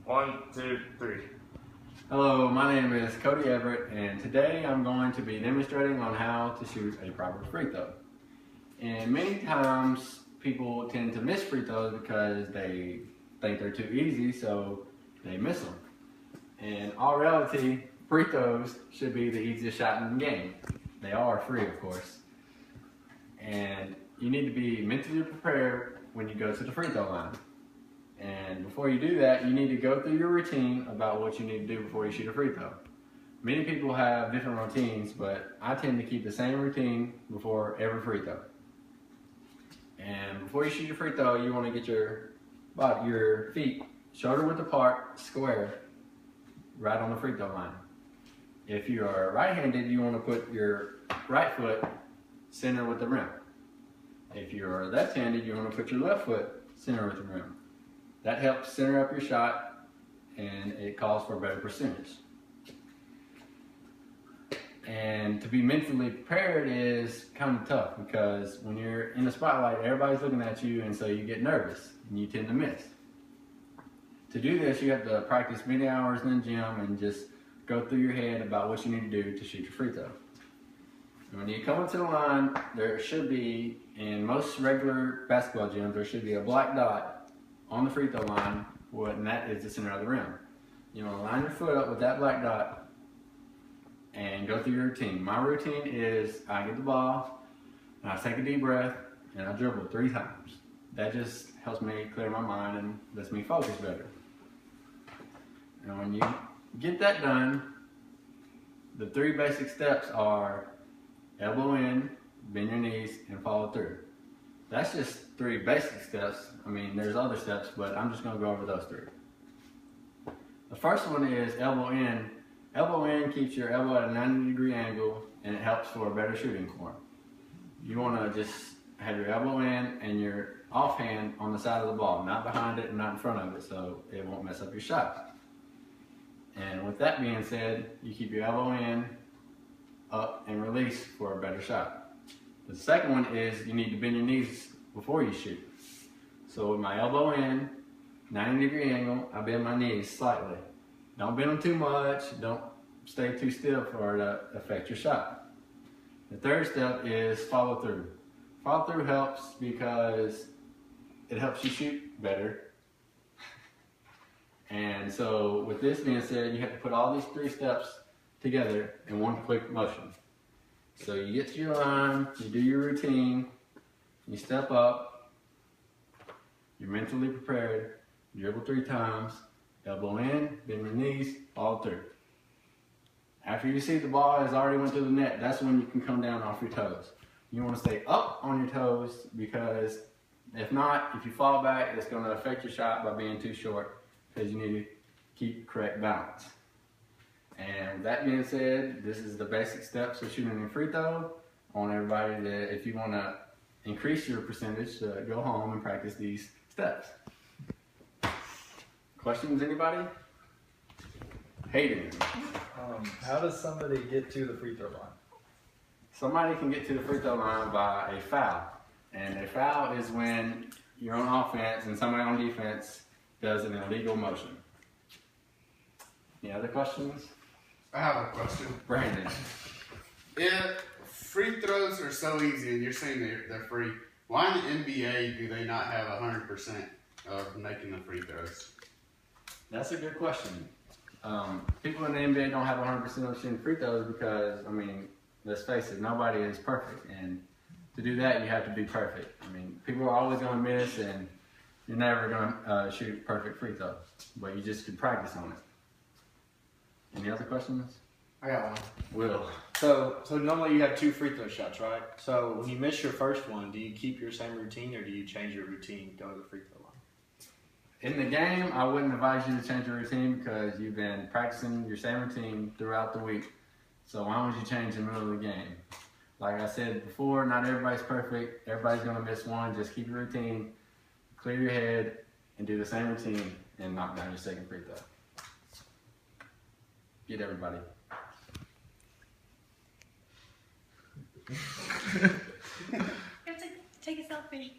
1, 2, 3. Hello, my name is Cody Everett, and today I'm going to be demonstrating on how to shoot a proper free throw. And many times people tend to miss free throws because they think they're too easy, so they miss them. In all reality, free throws should be the easiest shot in the game. They are free, of course. And you need to be mentally prepared when you go to the free throw line. And before you do that, you need to go through your routine about what you need to do before you shoot a free throw. Many people have different routines, but I tend to keep the same routine before every free throw. And before you shoot your free throw, you want to get your feet shoulder width apart, square, right on the free throw line. If you are right-handed, you want to put your right foot center with the rim. If you are left-handed, you want to put your left foot center with the rim. That helps center up your shot, and it calls for a better percentage. And to be mentally prepared is kind of tough because when you're in the spotlight, everybody's looking at you, and so you get nervous and you tend to miss. To do this, you have to practice many hours in the gym and just go through your head about what you need to do to shoot your free throw. And when you come into the line, there should be, in most regular basketball gyms, there should be a black dot on the free throw line, and that is the center of the rim. You want to line your foot up with that black dot and go through your routine. My routine is I get the ball, and I take a deep breath, and I dribble 3 times. That just helps me clear my mind and lets me focus better. And when you get that done, the 3 basic steps are elbow in, bend your knees, and follow through. That's just 3 basic steps. I mean, there's other steps, but I'm just going to go over those 3. The first one is elbow in. Elbow in keeps your elbow at a 90-degree angle, and it helps for a better shooting form. You want to just have your elbow in and your offhand on the side of the ball, not behind it and not in front of it, so it won't mess up your shot. And with that being said, you keep your elbow in, up, and release for a better shot. The second one is you need to bend your knees before you shoot. So with my elbow in, 90-degree angle, I bend my knees slightly. Don't bend them too much. Don't stay too still for it to affect your shot. The third step is follow through. Follow through helps because it helps you shoot better. And so with this being said, you have to put all these 3 steps together in one quick motion. So you get to your line, you do your routine, you step up, you're mentally prepared, dribble 3 times, elbow in, bend your knees, follow through. After you see the ball has already went through the net, that's when you can come down off your toes. You want to stay up on your toes because if not, if you fall back, it's going to affect your shot by being too short because you need to keep correct balance. And with that being said, this is the basic steps of shooting a free throw. I want everybody that if you want to increase your percentage, to go home and practice these steps. Questions, anybody? Hayden. How does somebody get to the free throw line? Somebody can get to the free throw line by a foul. And a foul is when you're on offense and somebody on defense does an illegal motion. Any other questions? I have a question. Brandon. If free throws are so easy and you're saying they're free, why in the NBA do they not have 100% of making the free throws? That's a good question. People in the NBA don't have 100% of shooting free throws because, I mean, let's face it, nobody is perfect. And to do that, you have to be perfect. I mean, people are always going to miss, and you're never going to shoot perfect free throws. But you just can practice on it. Any other questions? I got one. Will. So normally you have 2 free throw shots, right? So when you miss your first one, do you keep your same routine or do you change your routine to go to the free throw line? In the game, I wouldn't advise you to change your routine because you've been practicing your same routine throughout the week. So why would you change in the middle of the game? Like I said before, not everybody's perfect. Everybody's going to miss one. Just keep your routine, clear your head, and do the same routine and knock down your second free throw. Get everybody. Take a selfie.